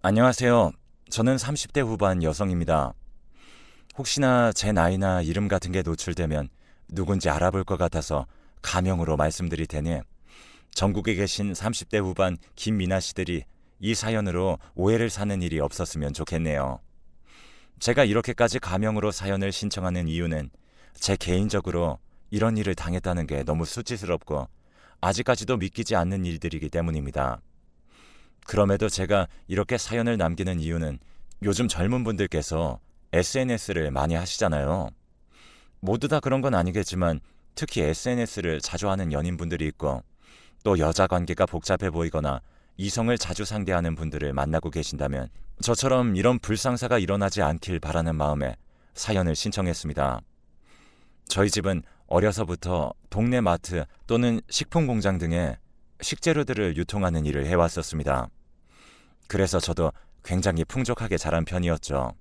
안녕하세요. 저는 30대 후반 여성입니다. 혹시나 제 나이나 이름 같은 게 노출되면 누군지 알아볼 것 같아서 가명으로 말씀드릴 테니 전국에 계신 30대 후반 김미나 씨들이 이 사연으로 오해를 사는 일이 없었으면 좋겠네요. 제가 이렇게까지 가명으로 사연을 신청하는 이유는 제 개인적으로 이런 일을 당했다는 게 너무 수치스럽고 아직까지도 믿기지 않는 일들이기 때문입니다. 그럼에도 제가 이렇게 사연을 남기는 이유는 요즘 젊은 분들께서 SNS를 많이 하시잖아요. 모두 다 그런 건 아니겠지만 특히 SNS를 자주 하는 연인분들이 있고 또 여자 관계가 복잡해 보이거나 이성을 자주 상대하는 분들을 만나고 계신다면 저처럼 이런 불상사가 일어나지 않길 바라는 마음에 사연을 신청했습니다. 저희 집은 어려서부터 동네 마트 또는 식품 공장 등의 식재료들을 유통하는 일을 해왔었습니다. 그래서 저도 굉장히 풍족하게 자란 편이었죠.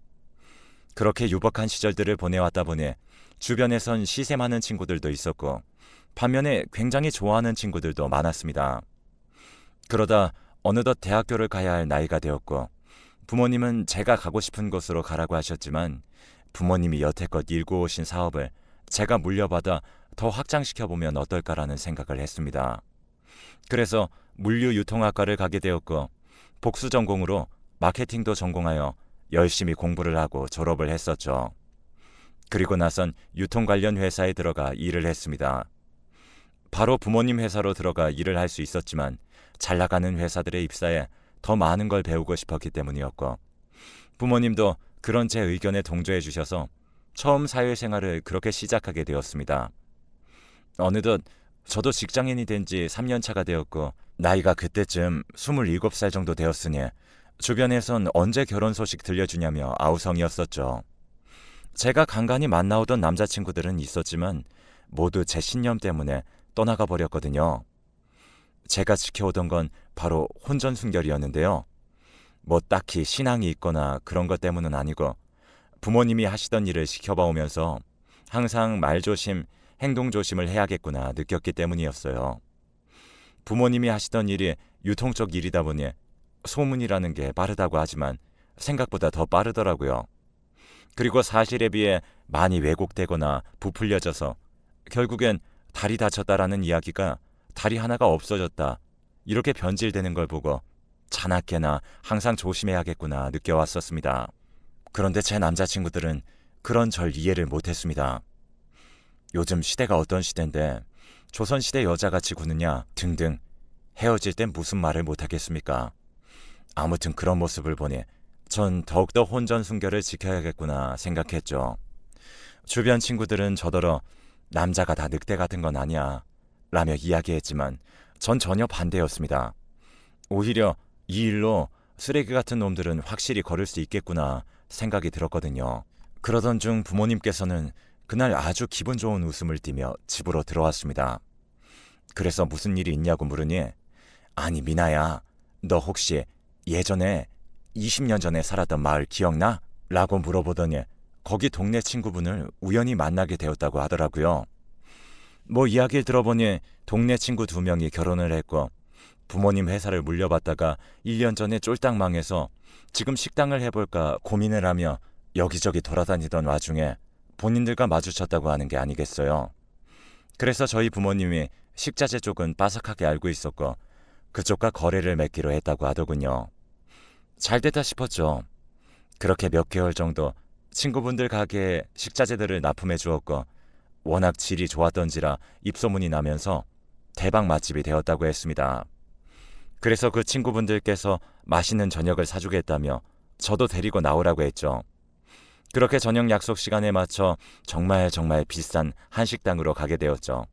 그렇게 유복한 시절들을 보내왔다 보니 주변에선 시세 많은 친구들도 있었고 반면에 굉장히 좋아하는 친구들도 많았습니다. 그러다 어느덧 대학교를 가야 할 나이가 되었고 부모님은 제가 가고 싶은 곳으로 가라고 하셨지만 부모님이 여태껏 일궈 오신 사업을 제가 물려받아 더 확장시켜보면 어떨까라는 생각을 했습니다. 그래서 물류유통학과를 가게 되었고 복수 전공으로 마케팅도 전공하여 열심히 공부를 하고 졸업을 했었죠. 그리고 나선 유통 관련 회사에 들어가 일을 했습니다. 바로 부모님 회사로 들어가 일을 할 수 있었지만 잘 나가는 회사들에 입사해 더 많은 걸 배우고 싶었기 때문이었고 부모님도 그런 제 의견에 동조해 주셔서 처음 사회생활을 그렇게 시작하게 되었습니다. 어느덧 저도 직장인이 된 지 3년 차가 되었고 나이가 그때쯤 27살 정도 되었으니 주변에선 언제 결혼 소식 들려주냐며 아우성이었었죠. 제가 간간히 만나오던 남자친구들은 있었지만 모두 제 신념 때문에 떠나가 버렸거든요. 제가 지켜오던 건 바로 혼전순결이었는데요. 뭐 딱히 신앙이 있거나 그런 것 때문은 아니고 부모님이 하시던 일을 지켜봐오면서 항상 말조심, 행동조심을 해야겠구나 느꼈기 때문이었어요. 부모님이 하시던 일이 유통 쪽 일이다 보니 소문이라는 게 빠르다고 하지만 생각보다 더 빠르더라고요. 그리고 사실에 비해 많이 왜곡되거나 부풀려져서 결국엔 다리 다쳤다라는 이야기가 다리 하나가 없어졌다 이렇게 변질되는 걸 보고 자나깨나 항상 조심해야겠구나 느껴왔었습니다. 그런데 제 남자친구들은 그런 절 이해를 못했습니다. 요즘 시대가 어떤 시대인데 조선시대 여자같이 구느냐 등등 헤어질 땐 무슨 말을 못하겠습니까? 아무튼 그런 모습을 보니 전 더욱더 혼전순결을 지켜야겠구나 생각했죠. 주변 친구들은 저더러 남자가 다 늑대 같은 건 아니야 라며 이야기했지만 전 전혀 반대였습니다. 오히려 이 일로 쓰레기 같은 놈들은 확실히 거를 수 있겠구나 생각이 들었거든요. 그러던 중 부모님께서는 그날 아주 기분 좋은 웃음을 띠며 집으로 들어왔습니다. 그래서 무슨 일이 있냐고 물으니 아니 미나야 너 혹시 예전에 20년 전에 살았던 마을 기억나? 라고 물어보더니 거기 동네 친구분을 우연히 만나게 되었다고 하더라고요. 뭐 이야기를 들어보니 동네 친구 2명이 결혼을 했고 부모님 회사를 물려받다가 1년 전에 쫄딱 망해서 지금 식당을 해볼까 고민을 하며 여기저기 돌아다니던 와중에 본인들과 마주쳤다고 하는 게 아니겠어요. 그래서 저희 부모님이 식자재 쪽은 빠삭하게 알고 있었고 그쪽과 거래를 맺기로 했다고 하더군요. 잘 됐다 싶었죠. 그렇게 몇 개월 정도 친구분들 가게에 식자재들을 납품해 주었고 워낙 질이 좋았던지라 입소문이 나면서 대박 맛집이 되었다고 했습니다. 그래서 그 친구분들께서 맛있는 저녁을 사주겠다며 저도 데리고 나오라고 했죠. 그렇게 저녁 약속 시간에 맞춰 정말 비싼 한식당으로 가게 되었죠.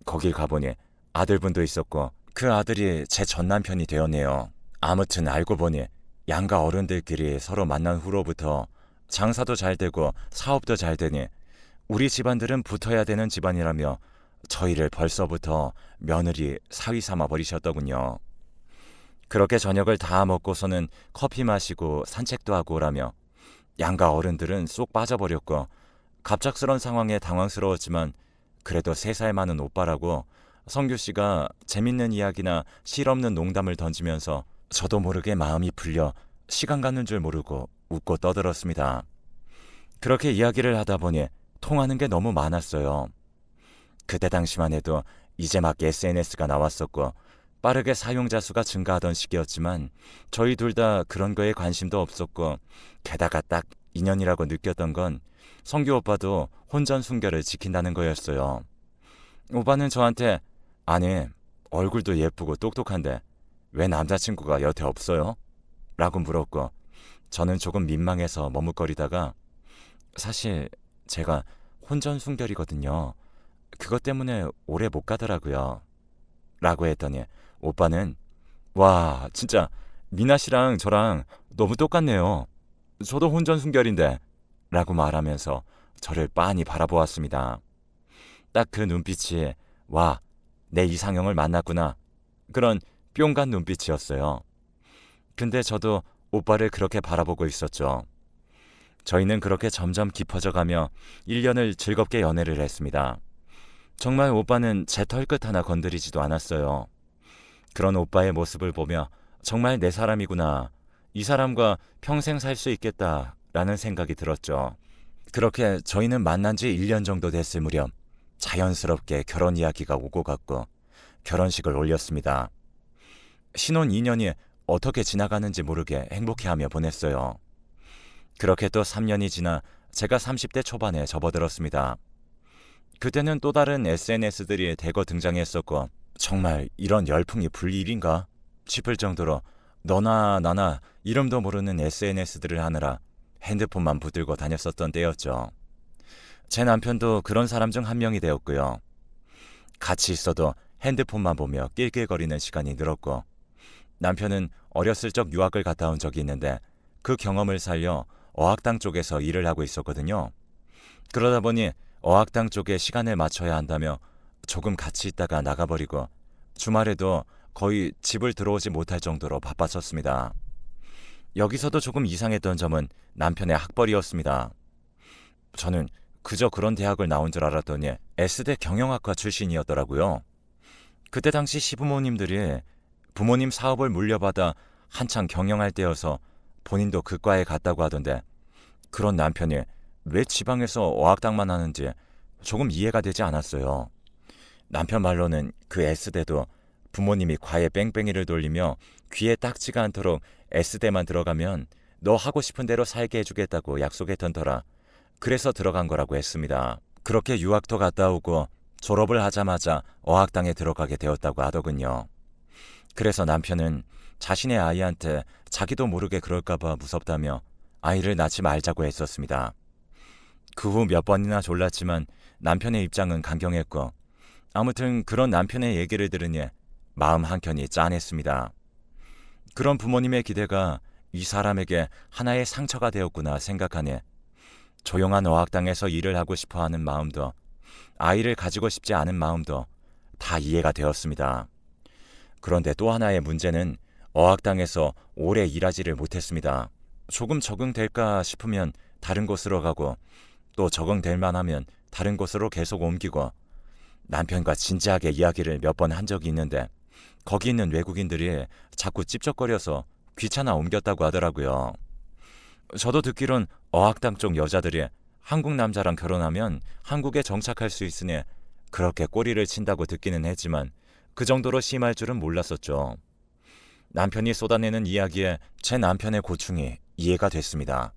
거길 가보니 아들분도 있었고 그 아들이 제 전남편이 되었네요. 아무튼 알고 보니 양가 어른들끼리 서로 만난 후로부터 장사도 잘 되고 사업도 잘 되니 우리 집안들은 붙어야 되는 집안이라며 저희를 벌써부터 며느리 사위 삼아 버리셨더군요. 그렇게 저녁을 다 먹고서는 커피 마시고 산책도 하고 오라며 양가 어른들은 쏙 빠져버렸고 갑작스런 상황에 당황스러웠지만 그래도 3살 많은 오빠라고 성규 씨가 재밌는 이야기나 실없는 농담을 던지면서 저도 모르게 마음이 풀려 시간 가는 줄 모르고 웃고 떠들었습니다. 그렇게 이야기를 하다 보니 통하는 게 너무 많았어요. 그때 당시만 해도 이제 막 SNS가 나왔었고 빠르게 사용자 수가 증가하던 시기였지만 저희 둘 다 그런 거에 관심도 없었고 게다가 딱 인연이라고 느꼈던 건 성규 오빠도 혼전순결을 지킨다는 거였어요. 오빠는 저한테 아니 얼굴도 예쁘고 똑똑한데 왜 남자친구가 여태 없어요? 라고 물었고 저는 조금 민망해서 머뭇거리다가 사실 제가 혼전순결이거든요. 그것 때문에 오래 못 가더라고요. 라고 했더니 오빠는 와 진짜 미나 씨랑 저랑 너무 똑같네요. 저도 혼전순결인데 라고 말하면서 저를 빤히 바라보았습니다. 딱 그 눈빛이 와 내 이상형을 만났구나 그런 뿅간 눈빛이었어요. 근데 저도 오빠를 그렇게 바라보고 있었죠. 저희는 그렇게 점점 깊어져 가며 1년을 즐겁게 연애를 했습니다. 정말 오빠는 제 털끝 하나 건드리지도 않았어요. 그런 오빠의 모습을 보며 정말 내 사람이구나. 이 사람과 평생 살 수 있겠다라는 생각이 들었죠. 그렇게 저희는 만난 지 1년 정도 됐을 무렵 자연스럽게 결혼 이야기가 오고 갔고 결혼식을 올렸습니다. 신혼 2년이 어떻게 지나가는지 모르게 행복해하며 보냈어요. 그렇게 또 3년이 지나 제가 30대 초반에 접어들었습니다. 그때는 또 다른 SNS들이 대거 등장했었고 정말 이런 열풍이 불 일인가 싶을 정도로 너나 나나 이름도 모르는 SNS들을 하느라 핸드폰만 붙들고 다녔었던 때였죠. 제 남편도 그런 사람 중 한 명이 되었고요. 같이 있어도 핸드폰만 보며 낄낄거리는 시간이 늘었고 남편은 어렸을 적 유학을 갔다 온 적이 있는데 그 경험을 살려 어학당 쪽에서 일을 하고 있었거든요. 그러다 보니 어학당 쪽에 시간을 맞춰야 한다며 조금 같이 있다가 나가버리고 주말에도 거의 집을 들어오지 못할 정도로 바빴었습니다. 여기서도 조금 이상했던 점은 남편의 학벌이었습니다. 저는 그저 그런 대학을 나온 줄 알았더니 S대 경영학과 출신이었더라고요. 그때 당시 시부모님들이 부모님 사업을 물려받아 한창 경영할 때여서 본인도 그 과에 갔다고 하던데 그런 남편이 왜 지방에서 어학당만 하는지 조금 이해가 되지 않았어요. 남편 말로는 그 S대도 부모님이 과에 뺑뺑이를 돌리며 귀에 딱지가 않도록 S대만 들어가면 너 하고 싶은 대로 살게 해주겠다고 약속했던 터라 그래서 들어간 거라고 했습니다. 그렇게 유학도 갔다 오고 졸업을 하자마자 어학당에 들어가게 되었다고 하더군요. 그래서 남편은 자신의 아이한테 자기도 모르게 그럴까봐 무섭다며 아이를 낳지 말자고 했었습니다. 그 후 몇 번이나 졸랐지만 남편의 입장은 강경했고 아무튼 그런 남편의 얘기를 들으니 마음 한켠이 짠했습니다. 그런 부모님의 기대가 이 사람에게 하나의 상처가 되었구나 생각하니 조용한 어학당에서 일을 하고 싶어하는 마음도 아이를 가지고 싶지 않은 마음도 다 이해가 되었습니다. 그런데 또 하나의 문제는 어학당에서 오래 일하지를 못했습니다. 조금 적응될까 싶으면 다른 곳으로 가고 또 적응될 만하면 다른 곳으로 계속 옮기고 남편과 진지하게 이야기를 몇 번 한 적이 있는데 거기 있는 외국인들이 자꾸 찝쩍거려서 귀찮아 옮겼다고 하더라고요. 저도 듣기론 어학당 쪽 여자들이 한국 남자랑 결혼하면 한국에 정착할 수 있으니 그렇게 꼬리를 친다고 듣기는 했지만 그 정도로 심할 줄은 몰랐었죠. 남편이 쏟아내는 이야기에 제 남편의 고충이 이해가 됐습니다.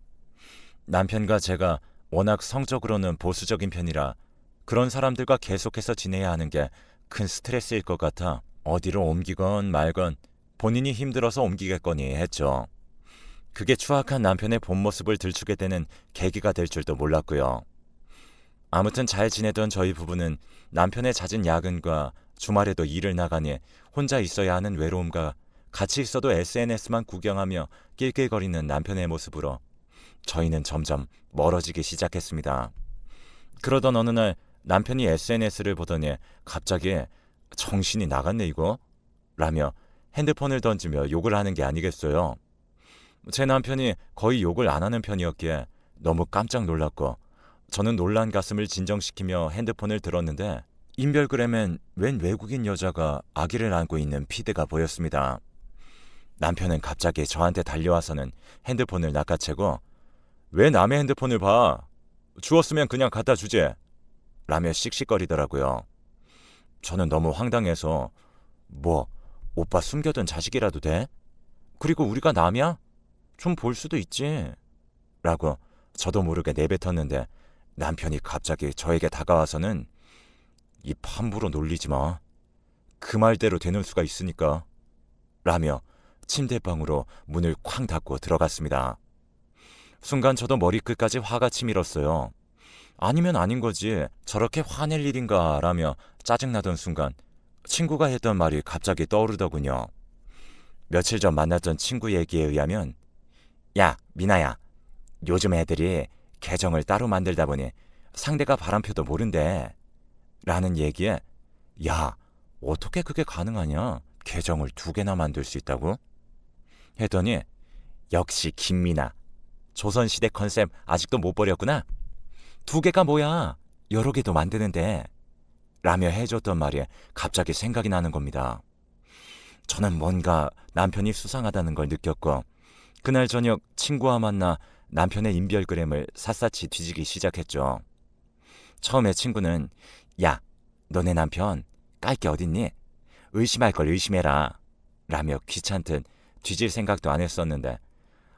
남편과 제가 워낙 성적으로는 보수적인 편이라 그런 사람들과 계속해서 지내야 하는 게 큰 스트레스일 것 같아 어디로 옮기건 말건 본인이 힘들어서 옮기겠거니 했죠. 그게 추악한 남편의 본 모습을 들추게 되는 계기가 될 줄도 몰랐고요. 아무튼 잘 지내던 저희 부부는 남편의 잦은 야근과 주말에도 일을 나가니 혼자 있어야 하는 외로움과 같이 있어도 SNS만 구경하며 낄낄거리는 남편의 모습으로 저희는 점점 멀어지기 시작했습니다. 그러던 어느 날 남편이 SNS를 보더니 갑자기 정신이 나갔네 이거? 라며 핸드폰을 던지며 욕을 하는 게 아니겠어요. 제 남편이 거의 욕을 안 하는 편이었기에 너무 깜짝 놀랐고 저는 놀란 가슴을 진정시키며 핸드폰을 들었는데 인별그램엔 웬 외국인 여자가 아기를 안고 있는 피드가 보였습니다. 남편은 갑자기 저한테 달려와서는 핸드폰을 낚아채고 왜 남의 핸드폰을 봐? 주웠으면 그냥 갖다 주지. 라며 씩씩거리더라고요. 저는 너무 황당해서 뭐 오빠 숨겨둔 자식이라도 돼? 그리고 우리가 남이야? 좀 볼 수도 있지. 라고 저도 모르게 내뱉었는데 남편이 갑자기 저에게 다가와서는 입 함부로 놀리지 마. 그 말대로 되는 수가 있으니까. 라며 침대방으로 문을 쾅 닫고 들어갔습니다. 순간 저도 머리끝까지 화가 치밀었어요. 아니면 아닌 거지 저렇게 화낼 일인가 라며 짜증나던 순간 친구가 했던 말이 갑자기 떠오르더군요. 며칠 전 만났던 친구 얘기에 의하면 야 미나야, 요즘 애들이 계정을 따로 만들다 보니 상대가 바람펴도 모른대 라는 얘기에 야 어떻게 그게 가능하냐, 계정을 2개나 만들 수 있다고? 했더니 역시 김미나, 조선시대 컨셉 아직도 못 버렸구나. 2개가 뭐야, 여러 개도 만드는데 라며 해줬던 말이 갑자기 생각이 나는 겁니다. 저는 뭔가 남편이 수상하다는 걸 느꼈고 그날 저녁 친구와 만나 남편의 인별그램을 샅샅이 뒤지기 시작했죠. 처음에 친구는 야 너네 남편 깔 게 어딨니? 의심할 걸 의심해라 라며 귀찮듯 뒤질 생각도 안 했었는데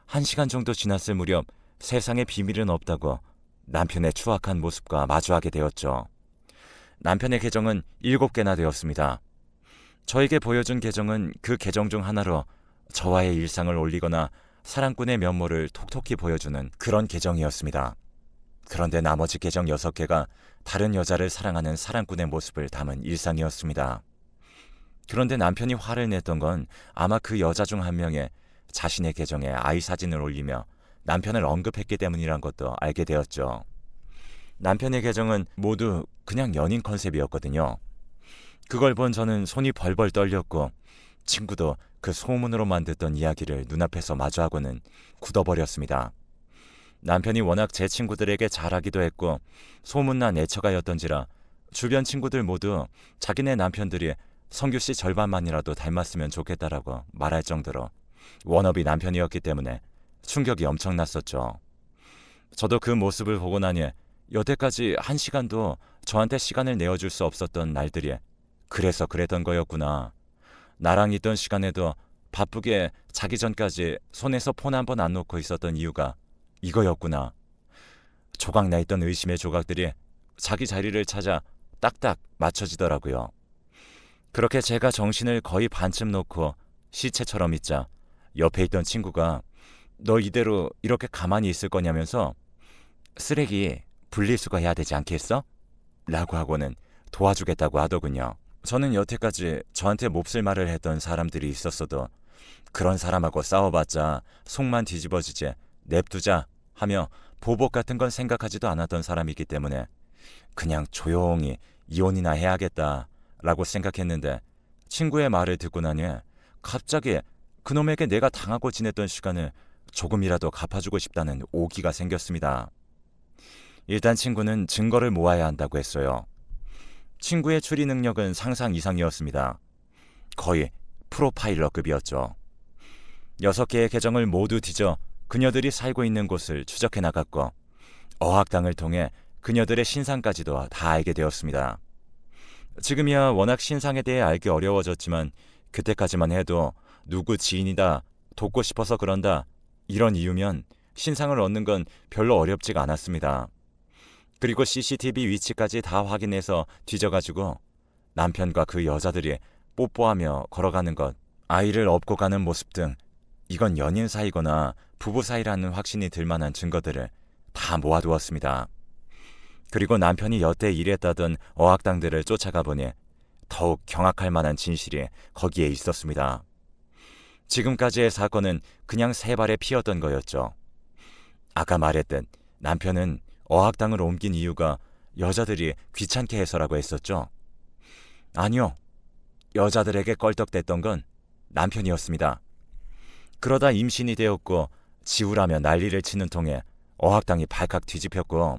1시간 정도 지났을 무렵 세상에 비밀은 없다고 남편의 추악한 모습과 마주하게 되었죠. 남편의 계정은 7개나 되었습니다. 저에게 보여준 계정은 그 계정 중 하나로 저와의 일상을 올리거나 사랑꾼의 면모를 톡톡히 보여주는 그런 계정이었습니다. 그런데 나머지 계정 6개가 다른 여자를 사랑하는 사랑꾼의 모습을 담은 일상이었습니다. 그런데 남편이 화를 냈던 건 아마 그 여자 중 한 명의 자신의 계정에 아이 사진을 올리며 남편을 언급했기 때문이란 것도 알게 되었죠. 남편의 계정은 모두 그냥 연인 컨셉이었거든요. 그걸 본 저는 손이 벌벌 떨렸고 친구도 그 소문으로만 듣던 이야기를 눈앞에서 마주하고는 굳어버렸습니다. 남편이 워낙 제 친구들에게 잘하기도 했고 소문난 애처가였던지라 주변 친구들 모두 자기네 남편들이 성규 씨 절반만이라도 닮았으면 좋겠다라고 말할 정도로 워너비 남편이었기 때문에 충격이 엄청났었죠. 저도 그 모습을 보고 나니 여태까지 1시간도 저한테 시간을 내어줄 수 없었던 날들이 그래서 그랬던 거였구나. 나랑 있던 시간에도 바쁘게 자기 전까지 손에서 폰 한 번 안 놓고 있었던 이유가 이거였구나. 조각나 있던 의심의 조각들이 자기 자리를 찾아 딱딱 맞춰지더라고요. 그렇게 제가 정신을 거의 반쯤 놓고 시체처럼 있자 옆에 있던 친구가 너 이대로 이렇게 가만히 있을 거냐면서 쓰레기 분리수거해야 되지 않겠어? 라고 하고는 도와주겠다고 하더군요. 저는 여태까지 저한테 몹쓸 말을 했던 사람들이 있었어도 그런 사람하고 싸워봤자 속만 뒤집어지지 냅두자 하며 보복 같은 건 생각하지도 않았던 사람이기 때문에 그냥 조용히 이혼이나 해야겠다라고 생각했는데 친구의 말을 듣고 나니 갑자기 그놈에게 내가 당하고 지냈던 시간을 조금이라도 갚아주고 싶다는 오기가 생겼습니다. 일단 친구는 증거를 모아야 한다고 했어요. 친구의 추리 능력은 상상 이상이었습니다. 거의 프로파일러급이었죠. 6개의 계정을 모두 뒤져 그녀들이 살고 있는 곳을 추적해 나갔고 어학당을 통해 그녀들의 신상까지도 다 알게 되었습니다. 지금이야 워낙 신상에 대해 알기 어려워졌지만 그때까지만 해도 누구 지인이다, 돕고 싶어서 그런다 이런 이유면 신상을 얻는 건 별로 어렵지가 않았습니다. 그리고 CCTV 위치까지 다 확인해서 뒤져가지고 남편과 그 여자들이 뽀뽀하며 걸어가는 것, 아이를 업고 가는 모습 등 이건 연인 사이거나 부부 사이라는 확신이 들 만한 증거들을 다 모아두었습니다. 그리고 남편이 여태 일했다던 어학당들을 쫓아가 보니 더욱 경악할 만한 진실이 거기에 있었습니다. 지금까지의 사건은 그냥 세 발의 피였던 거였죠. 아까 말했듯 남편은 어학당을 옮긴 이유가 여자들이 귀찮게 해서라고 했었죠. 아니요. 여자들에게 껄떡댔던 건 남편이었습니다. 그러다 임신이 되었고 지우라며 난리를 치는 통에 어학당이 발칵 뒤집혔고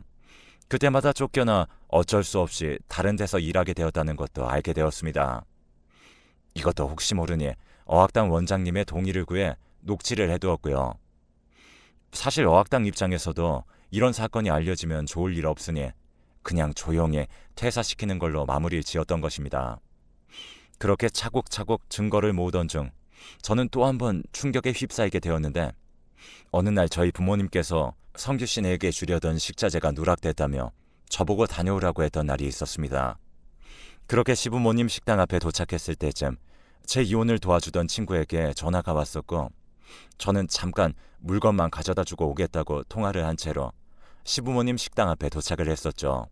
그때마다 쫓겨나 어쩔 수 없이 다른 데서 일하게 되었다는 것도 알게 되었습니다. 이것도 혹시 모르니 어학당 원장님의 동의를 구해 녹취를 해두었고요. 사실 어학당 입장에서도 이런 사건이 알려지면 좋을 일 없으니 그냥 조용히 퇴사시키는 걸로 마무리 지었던 것입니다. 그렇게 차곡차곡 증거를 모으던 중 저는 또 한 번 충격에 휩싸이게 되었는데, 어느 날 저희 부모님께서 성규 씨에게 주려던 식자재가 누락됐다며 저보고 다녀오라고 했던 날이 있었습니다. 그렇게 시부모님 식당 앞에 도착했을 때쯤 제 이혼을 도와주던 친구에게 전화가 왔었고, 저는 잠깐 물건만 가져다 주고 오겠다고 통화를 한 채로 시부모님 식당 앞에 도착을 했었죠.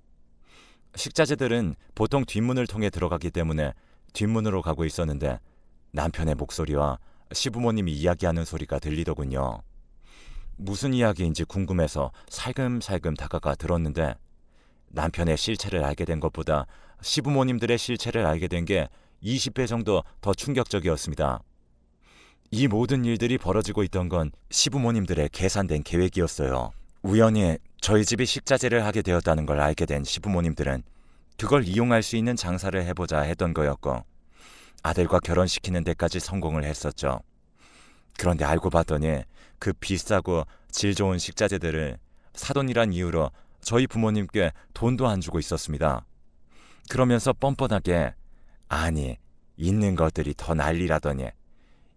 식자재들은 보통 뒷문을 통해 들어가기 때문에 뒷문으로 가고 있었는데 남편의 목소리와 시부모님이 이야기하는 소리가 들리더군요. 무슨 이야기인지 궁금해서 살금살금 다가가 들었는데, 남편의 실체를 알게 된 것보다 시부모님들의 실체를 알게 된 게 20배 정도 더 충격적이었습니다. 이 모든 일들이 벌어지고 있던 건 시부모님들의 계산된 계획이었어요. 우연히 저희 집이 식자재를 하게 되었다는 걸 알게 된 시부모님들은 그걸 이용할 수 있는 장사를 해보자 했던 거였고, 아들과 결혼시키는 데까지 성공을 했었죠. 그런데 알고 봤더니 그 비싸고 질 좋은 식자재들을 사돈이란 이유로 저희 부모님께 돈도 안 주고 있었습니다. 그러면서 뻔뻔하게, 아니, 있는 것들이 더 난리라더니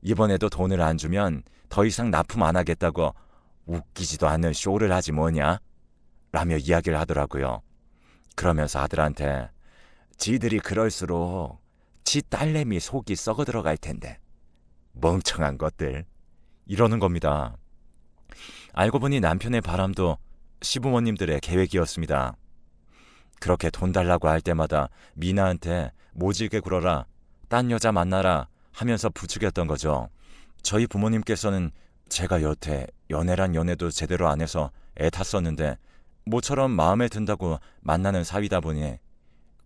이번에도 돈을 안 주면 더 이상 납품 안 하겠다고 웃기지도 않는 쇼를 하지 뭐냐? 라며 이야기를 하더라고요. 그러면서 아들한테, 지들이 그럴수록 지 딸내미 속이 썩어 들어갈 텐데 멍청한 것들, 이러는 겁니다. 알고 보니 남편의 바람도 시부모님들의 계획이었습니다. 그렇게 돈 달라고 할 때마다 미나한테 모질게 굴어라, 딴 여자 만나라 하면서 부추겼던 거죠. 저희 부모님께서는 제가 여태 연애란 연애도 제대로 안 해서 애 탔었는데 모처럼 마음에 든다고 만나는 사위다 보니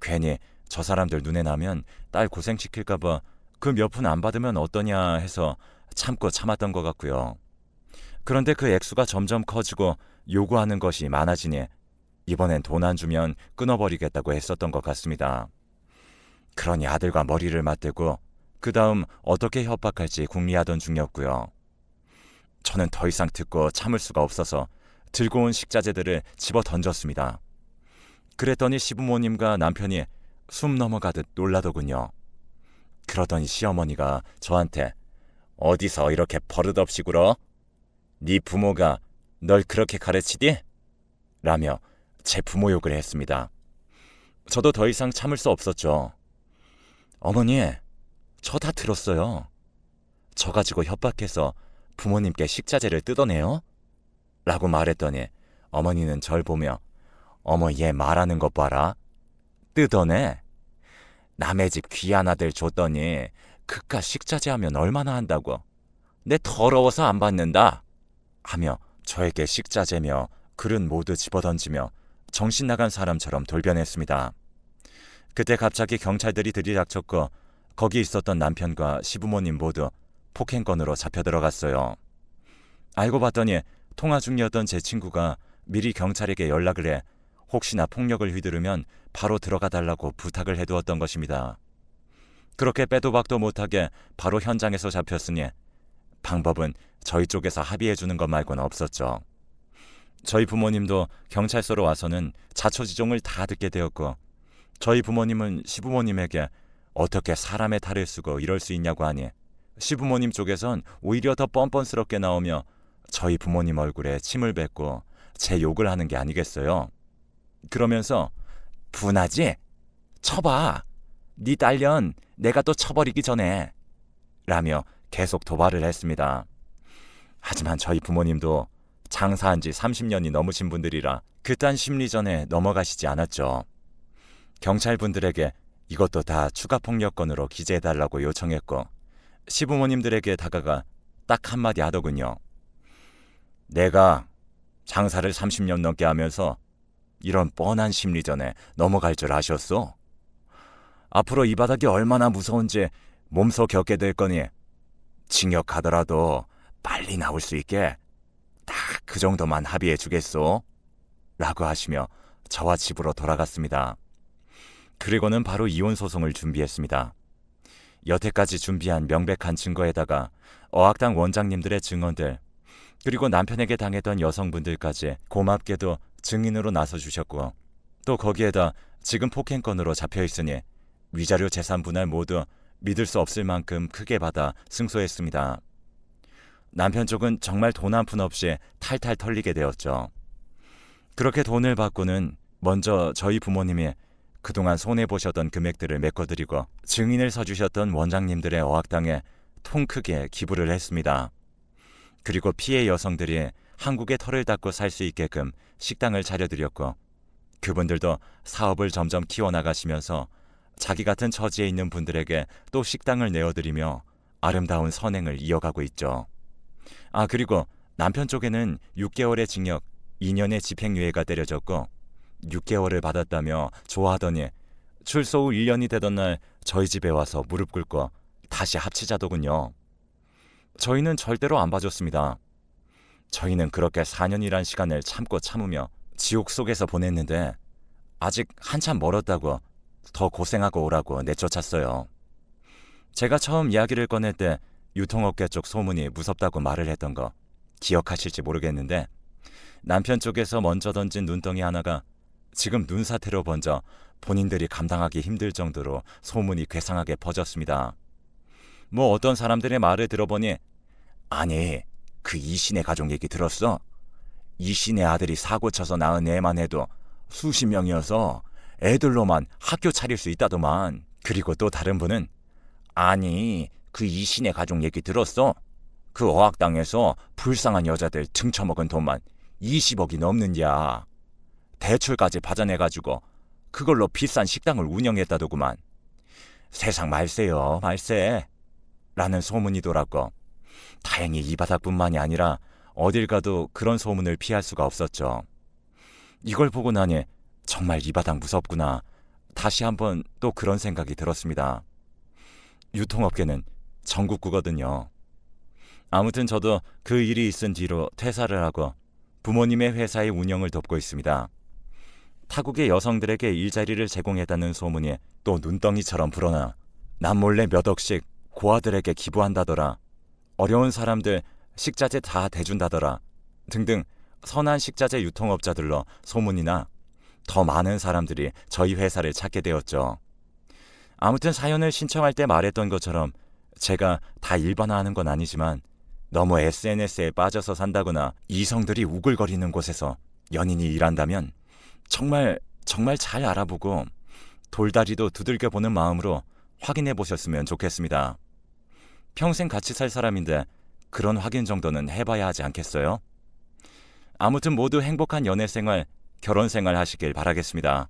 괜히 저 사람들 눈에 나면 딸 고생시킬까봐 그 몇 푼 안 받으면 어떠냐 해서 참고 참았던 것 같고요. 그런데 그 액수가 점점 커지고 요구하는 것이 많아지니 이번엔 돈 안 주면 끊어버리겠다고 했었던 것 같습니다. 그러니 아들과 머리를 맞대고 그 다음 어떻게 협박할지 궁리하던 중이었고요. 저는 더 이상 듣고 참을 수가 없어서 들고 온 식자재들을 집어 던졌습니다. 그랬더니 시부모님과 남편이 숨 넘어가듯 놀라더군요. 그러더니 시어머니가 저한테, 어디서 이렇게 버릇없이 굴어? 네 부모가 널 그렇게 가르치디? 라며 제 부모 욕을 했습니다. 저도 더 이상 참을 수 없었죠. 어머니, 저 다 들었어요. 저 가지고 협박해서 부모님께 식자재를 뜯어내요? 라고 말했더니 어머니는 절 보며, 어머, 얘 말하는 것 봐라. 뜯어내? 남의 집 귀한 아들 줬더니 그깟 식자재 하면 얼마나 한다고. 내 더러워서 안 받는다. 하며 저에게 식자재며 그릇 모두 집어던지며 정신 나간 사람처럼 돌변했습니다. 그때 갑자기 경찰들이 들이닥쳤고 거기 있었던 남편과 시부모님 모두 폭행건으로 잡혀 들어갔어요. 알고 봤더니 통화 중이었던 제 친구가 미리 경찰에게 연락을 해 혹시나 폭력을 휘두르면 바로 들어가 달라고 부탁을 해두었던 것입니다. 그렇게 빼도 박도 못하게 바로 현장에서 잡혔으니 방법은 저희 쪽에서 합의해주는 것 말고는 없었죠. 저희 부모님도 경찰서로 와서는 자초지종을 다 듣게 되었고, 저희 부모님은 시부모님에게 어떻게 사람의 탈을 쓰고 이럴 수 있냐고 하니 시부모님 쪽에선 오히려 더 뻔뻔스럽게 나오며 저희 부모님 얼굴에 침을 뱉고 제 욕을 하는 게 아니겠어요. 그러면서 분하지? 쳐봐. 네 딸년 내가 또 쳐버리기 전에. 라며 계속 도발을 했습니다. 하지만 저희 부모님도 장사한 지 30년이 넘으신 분들이라 그딴 심리전에 넘어가시지 않았죠. 경찰분들에게 이것도 다 추가폭력건으로 기재해달라고 요청했고 시부모님들에게 다가가 딱 한마디 하더군요. 내가 장사를 30년 넘게 하면서 이런 뻔한 심리전에 넘어갈 줄 아셨소? 앞으로 이 바닥이 얼마나 무서운지 몸소 겪게 될 거니 징역 가더라도 빨리 나올 수 있게 딱 그 정도만 합의해 주겠소? 라고 하시며 저와 집으로 돌아갔습니다. 그리고는 바로 이혼 소송을 준비했습니다. 여태까지 준비한 명백한 증거에다가 어학당 원장님들의 증언들, 그리고 남편에게 당했던 여성분들까지 고맙게도 증인으로 나서주셨고, 또 거기에다 지금 폭행건으로 잡혀있으니 위자료 재산 분할 모두 믿을 수 없을 만큼 크게 받아 승소했습니다. 남편 쪽은 정말 돈 한 푼 없이 탈탈 털리게 되었죠. 그렇게 돈을 받고는 먼저 저희 부모님이 그동안 손해보셨던 금액들을 메꿔드리고 증인을 서주셨던 원장님들의 어학당에 통 크게 기부를 했습니다. 그리고 피해 여성들이 한국에 털을 닦고 살 수 있게끔 식당을 차려드렸고, 그분들도 사업을 점점 키워나가시면서 자기 같은 처지에 있는 분들에게 또 식당을 내어드리며 아름다운 선행을 이어가고 있죠. 그리고 남편 쪽에는 6개월의 징역, 2년의 집행유예가 때려졌고 6개월을 받았다며 좋아하더니 출소 후 1년이 되던 날 저희 집에 와서 무릎 꿇고 다시 합치자더군요. 저희는 절대로 안 봐줬습니다. 저희는 그렇게 4년이란 시간을 참고 참으며 지옥 속에서 보냈는데 아직 한참 멀었다고 더 고생하고 오라고 내쫓았어요. 제가 처음 이야기를 꺼낼 때 유통업계 쪽 소문이 무섭다고 말을 했던 거 기억하실지 모르겠는데, 남편 쪽에서 먼저 던진 눈덩이 하나가 지금 눈사태로 번져 본인들이 감당하기 힘들 정도로 소문이 괴상하게 퍼졌습니다. 뭐 어떤 사람들의 말을 들어보니, 아니 그 이신의 가족 얘기 들었어? 이신의 아들이 사고 쳐서 낳은 애만 해도 수십 명이어서 애들로만 학교 차릴 수 있다더만. 그리고 또 다른 분은, 아니 그 이신의 가족 얘기 들었어? 그 어학당에서 불쌍한 여자들 등쳐먹은 돈만 20억이 넘는야. 대출까지 받아내가지고 그걸로 비싼 식당을 운영했다더구만. 세상 말세요, 말세. 라는 소문이 돌았고, 다행히 이 바닥뿐만이 아니라 어딜 가도 그런 소문을 피할 수가 없었죠. 이걸 보고 나니 정말 이 바닥 무섭구나, 다시 한번 또 그런 생각이 들었습니다. 유통업계는 전국구거든요. 아무튼 저도 그 일이 있은 뒤로 퇴사를 하고 부모님의 회사의 운영을 돕고 있습니다. 타국의 여성들에게 일자리를 제공했다는 소문이 또 눈덩이처럼 불어나 남몰래 몇 억씩 고아들에게 기부한다더라, 어려운 사람들 식자재 다 대준다더라 등등 선한 식자재 유통업자들로 소문이 나 더 많은 사람들이 저희 회사를 찾게 되었죠. 아무튼 사연을 신청할 때 말했던 것처럼 제가 다 일반화하는 건 아니지만, 너무 SNS에 빠져서 산다거나 이성들이 우글거리는 곳에서 연인이 일한다면 정말 잘 알아보고 돌다리도 두들겨보는 마음으로 확인해 보셨으면 좋겠습니다. 평생 같이 살 사람인데 그런 확인 정도는 해봐야 하지 않겠어요? 아무튼 모두 행복한 연애 생활, 결혼 생활 하시길 바라겠습니다.